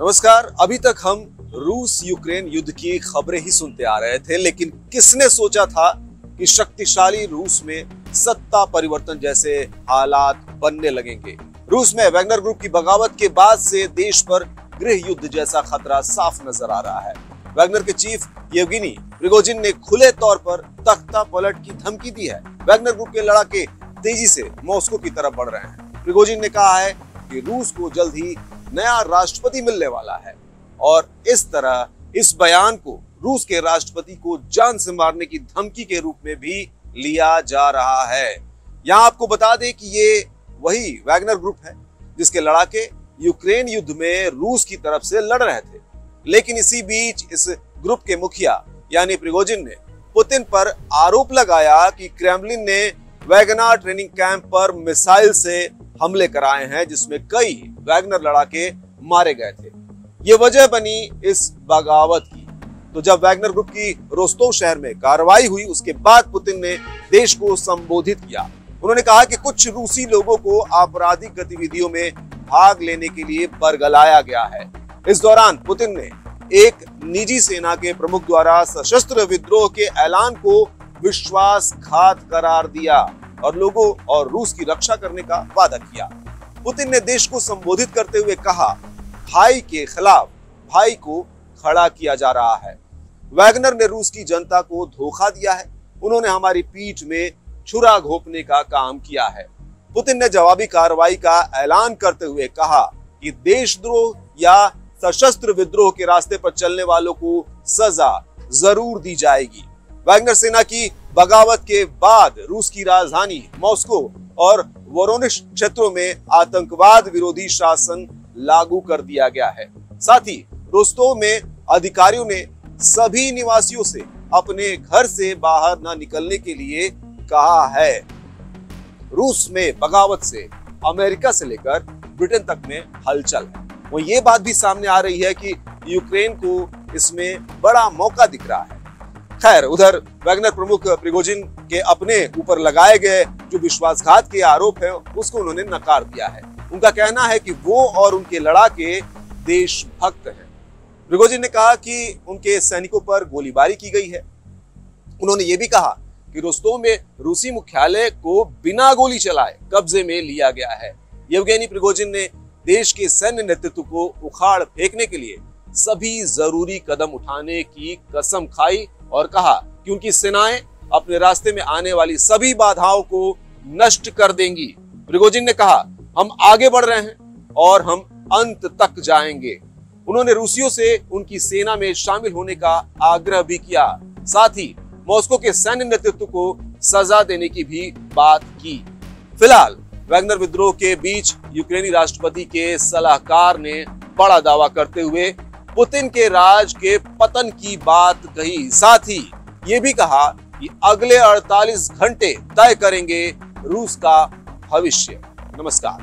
नमस्कार। अभी तक हम रूस यूक्रेन युद्ध की खबरें ही सुनते आ रहे थे, लेकिन किसने सोचा था कि शक्तिशाली रूस में सत्ता परिवर्तन जैसे हालात बनने लगेंगे। रूस में वैगनर ग्रुप की बगावत के बाद से देश पर गृह युद्ध जैसा खतरा साफ नजर आ रहा है। वैगनर के चीफ येवगेनी प्रिगोजिन ने खुले तौर पर तख्ता पलट की धमकी दी है। वैगनर ग्रुप के लड़ाके तेजी से मॉस्को की तरफ बढ़ रहे हैं। प्रिगोजिन ने कहा है कि रूस को जल्द ही नया राष्ट्रपति मिलने वाला है और इस तरह इस बयान को रूस के राष्ट्रपति को जान से मारने की धमकी के रूप में भी लिया जा रहा है। यहाँ आपको बता दें कि ये वही वैगनर ग्रुप है जिसके लड़ाके यूक्रेन युद्ध में रूस की तरफ से लड़ रहे थे। लेकिन इसी बीच इस ग्रुप के मुखिया यानी प्रिगोजिन ने पुतिन पर आरोप लगाया कि क्रेमलिन ने वैगनर ट्रेनिंग कैंप पर मिसाइल से हमले कराए हैं, जिसमें कई वैगनर लड़ाके मारे गए थे। ये वजह बनी इस बगावत की। तो जब वैगनर ग्रुप की रोस्तोव शहर में कार्रवाई हुई, उसके बाद पुतिन ने देश को संबोधित किया। उन्होंने कहा कि कुछ रूसी लोगों को आपराधिक गतिविधियों में भाग लेने के लिए बरगलाया गया है। इस दौरान पुतिन ने एक निजी सेना के प्रमुख द्वारा सशस्त्र विद्रोह के ऐलान को विश्वासघात करार दिया और लोगों और रूस की रक्षा करने का वादा किया। पुतिन ने देश को संबोधित करते हुए कहा, भाई के खिलाफ भाई को खड़ा किया जा रहा है। वैगनर ने रूस की जनता को धोखा दिया है। उन्होंने हमारी पीठ में छुरा घोंपने का काम किया है। पुतिन ने जवाबी कार्रवाई का ऐलान करते हुए कहा कि देशद्रोह या सशस्त्र विद्रोह के रास्ते पर चलने वालों को सजा जरूर दी जाएगी। वैगनर सेना की बगावत के बाद रूस की राजधानी मॉस्को और वोरोनिश क्षेत्रों में आतंकवाद विरोधी शासन लागू कर दिया गया है। साथ ही रोस्तोव में अधिकारियों ने सभी निवासियों से अपने घर से बाहर न निकलने के लिए कहा है। रूस में बगावत से अमेरिका से लेकर ब्रिटेन तक में हलचल है। वो ये बात भी सामने आ रही है कि यूक्रेन को इसमें बड़ा मौका दिख रहा है। खैर, उधर वैगनर प्रमुख प्रिगोजिन के अपने ऊपर लगाए गए जो विश्वासघात के आरोप है उसको उन्होंने नकार दिया है। उनका कहना है कि वो और उनके लड़ाके देशभक्त हैं। प्रिगोजिन ने कहा कि उनके सैनिकों पर गोलीबारी की गई है। उन्होंने ये भी कहा कि रोस्तोव में रूसी मुख्यालय को बिना गोली चलाए कब्जे में लिया गया है। येवगेनी प्रिगोजिन ने देश के सैन्य नेतृत्व को उखाड़ फेंकने के लिए सभी जरूरी कदम उठाने की कसम खाई और कहा कि उनकी सेनाएं अपने रास्ते में आने वाली सभी बाधाओं को नष्ट कर देंगी। प्रिगोजिन ने कहा, हम आगे बढ़ रहे हैं और हम अंत तक जाएंगे। उन्होंने रूसियों से उनकी सेना में शामिल होने का आग्रह भी किया। साथ ही मॉस्को के सैन्य नेतृत्व को सजा देने की भी बात की। फिलहाल वैगनर विद्रोह के बीच यूक्रेनी राष्ट्रपति के सलाहकार ने बड़ा दावा करते हुए पुतिन के राज के पतन की बात कही। साथ ही ये भी कहा कि अगले 48 घंटे तय करेंगे रूस का भविष्य। नमस्कार।